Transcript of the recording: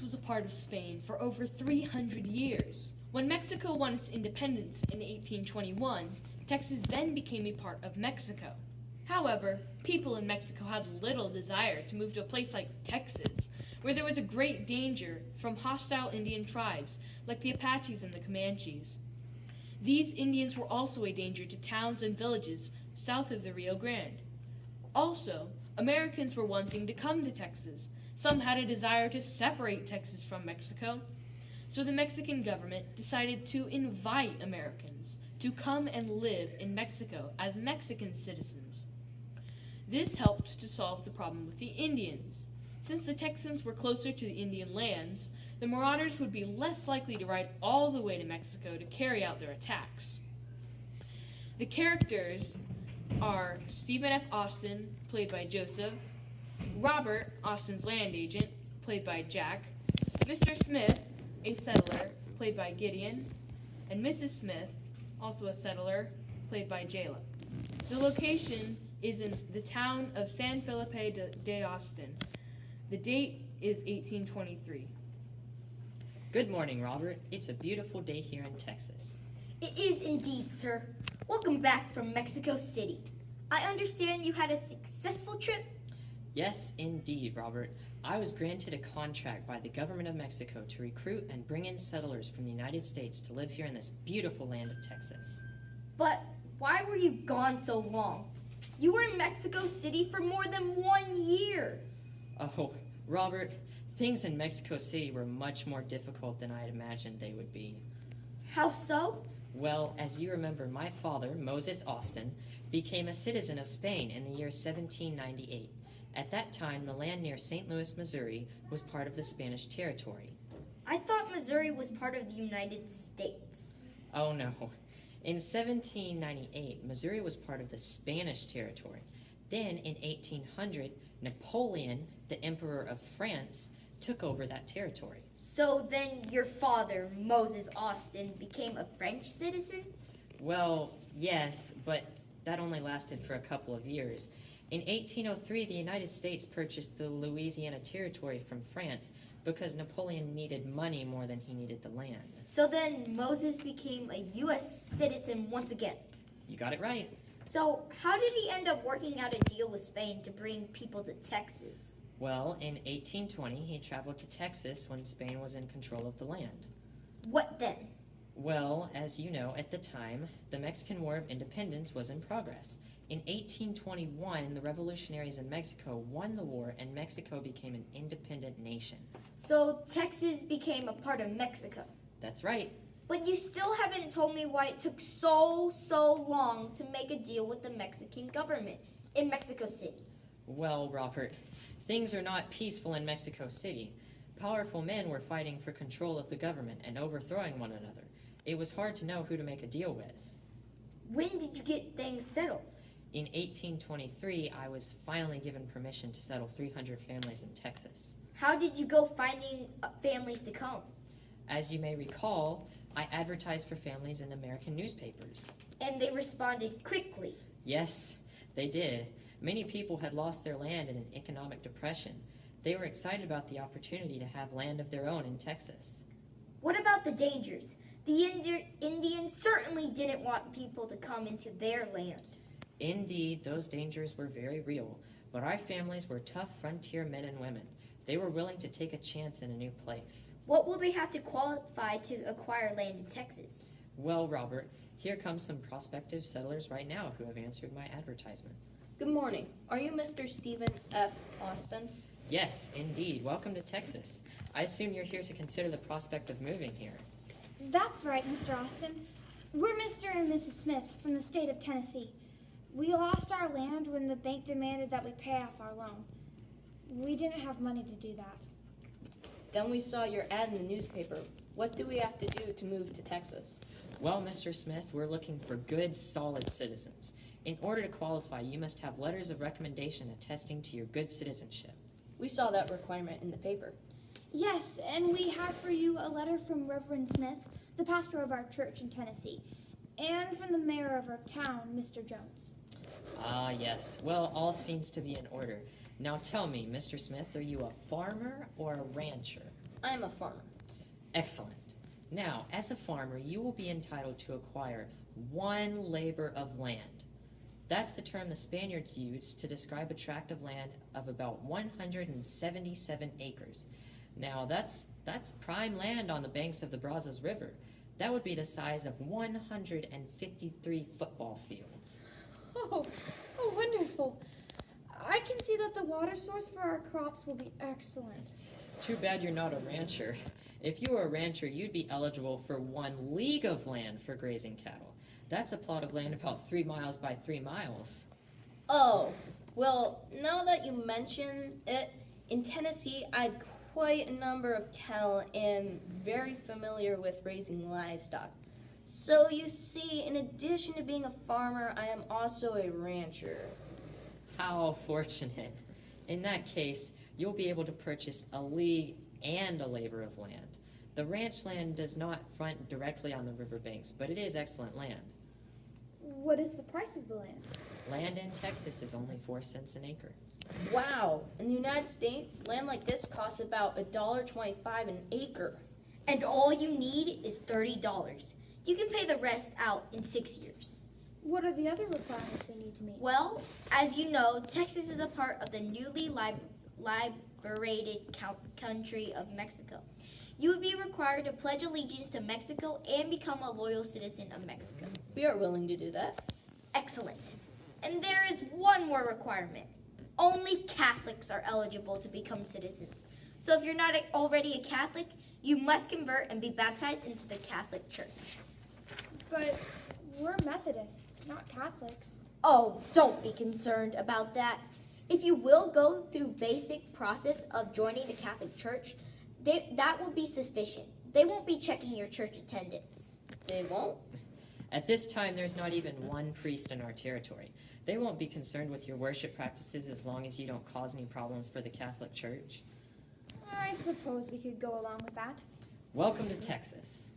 Texas was a part of Spain for over 300 years. When Mexico won its independence in 1821, Texas then became a part of Mexico. However, people in Mexico had little desire to move to a place like Texas, where there was a great danger from hostile Indian tribes like the Apaches and the Comanches. These Indians were also a danger to towns and villages south of the Rio Grande. Also, Americans were wanting to come to Texas. Some had a desire to separate Texas from Mexico. So the Mexican government decided to invite Americans to come and live in Mexico as Mexican citizens. This helped to solve the problem with the Indians. Since the Texans were closer to the Indian lands, the marauders would be less likely to ride all the way to Mexico to carry out their attacks. The characters are Stephen F. Austin, played by Joseph, Robert, Austin's land agent, played by Jack, Mr. Smith, a settler, played by Gideon, and Mrs. Smith, also a settler, played by Jayla. The location is in the town of San Felipe de Austin. The date is 1823. Good morning, Robert. It's a beautiful day here in Texas. It is indeed, sir. Welcome back from Mexico City. I understand you had a successful trip? Yes, indeed, Robert. I was granted a contract by the government of Mexico to recruit and bring in settlers from the United States to live here in this beautiful land of Texas. But why were you gone so long? You were in Mexico City for more than 1 year. Oh, Robert, things in Mexico City were much more difficult than I had imagined they would be. How so? Well, as you remember, my father, Moses Austin, became a citizen of Spain in the year 1798. At that time, the land near St. Louis, Missouri, was part of the Spanish territory. I thought Missouri was part of the United States. Oh, no. In 1798, Missouri was part of the Spanish territory. Then, in 1800, Napoleon, the Emperor of France, took over that territory. So then your father, Moses Austin, became a French citizen? Well, yes, but that only lasted for a couple of years. In 1803, the United States purchased the Louisiana Territory from France because Napoleon needed money more than he needed the land. So then Moses became a U.S. citizen once again? You got it right. So how did he end up working out a deal with Spain to bring people to Texas? Well, in 1820, he traveled to Texas when Spain was in control of the land. What then? Well, as you know, at the time, the Mexican War of Independence was in progress. In 1821, the revolutionaries in Mexico won the war and Mexico became an independent nation. So Texas became a part of Mexico? That's right. But you still haven't told me why it took so long to make a deal with the Mexican government in Mexico City. Well, Robert, things are not peaceful in Mexico City. Powerful men were fighting for control of the government and overthrowing one another. It was hard to know who to make a deal with. When did you get things settled? In 1823, I was finally given permission to settle 300 families in Texas. How did you go finding families to come? As you may recall, I advertised for families in American newspapers. And they responded quickly. Yes, they did. Many people had lost their land in an economic depression. They were excited about the opportunity to have land of their own in Texas. What about the dangers? The Indians certainly didn't want people to come into their land. Indeed, those dangers were very real, but our families were tough frontier men and women. They were willing to take a chance in a new place. What will they have to qualify to acquire land in Texas? Well, Robert, here come some prospective settlers right now who have answered my advertisement. Good morning. Are you Mr. Stephen F. Austin? Yes, indeed. Welcome to Texas. I assume you're here to consider the prospect of moving here. That's right, Mr. Austin. We're Mr. and Mrs. Smith from the state of Tennessee. We lost our land when the bank demanded that we pay off our loan. We didn't have money to do that. Then we saw your ad in the newspaper. What do we have to do to move to Texas? Well, Mr. Smith, we're looking for good, solid citizens. In order to qualify, you must have letters of recommendation attesting to your good citizenship. We saw that requirement in the paper. Yes, and we have for you a letter from Reverend Smith, the pastor of our church in Tennessee, and from the mayor of our town, Mr. Jones. Ah, yes. Well, all seems to be in order. Now tell me, Mr. Smith, are you a farmer or a rancher? I am a farmer. Excellent. Now, as a farmer, you will be entitled to acquire 1 labor of land. That's the term the Spaniards used to describe a tract of land of about 177 acres. Now, that's prime land on the banks of the Brazos River. That would be the size of 153 football fields. Oh, wonderful. I can see that the water source for our crops will be excellent. Too bad you're not a rancher. If you were a rancher, you'd be eligible for 1 league of land for grazing cattle. That's a plot of land about 3 miles by 3 miles. Oh, well, now that you mention it, in Tennessee, I had quite a number of cattle and very familiar with raising livestock. So you see, in addition to being a farmer, I am also a rancher. How fortunate. In that case, you'll be able to purchase a league and a labor of land. The ranch land does not front directly on the riverbanks, but it is excellent land. What is the price of the land? Land in Texas is only 4 cents an acre. Wow, in the United States, land like this costs about $1.25 an acre. And all you need is $30. You can pay the rest out in 6 years. What are the other requirements we need to meet? Well, as you know, Texas is a part of the newly liberated country of Mexico. You would be required to pledge allegiance to Mexico and become a loyal citizen of Mexico. We are willing to do that. Excellent. And there is one more requirement. Only Catholics are eligible to become citizens. So if you're not already a Catholic, you must convert and be baptized into the Catholic Church. But we're Methodists, not Catholics. Oh, don't be concerned about that. If you will go through basic process of joining the Catholic Church, that will be sufficient. They won't be checking your church attendance. They won't? At this time, there's not even 1 priest in our territory. They won't be concerned with your worship practices as long as you don't cause any problems for the Catholic Church. I suppose we could go along with that. Welcome to Texas.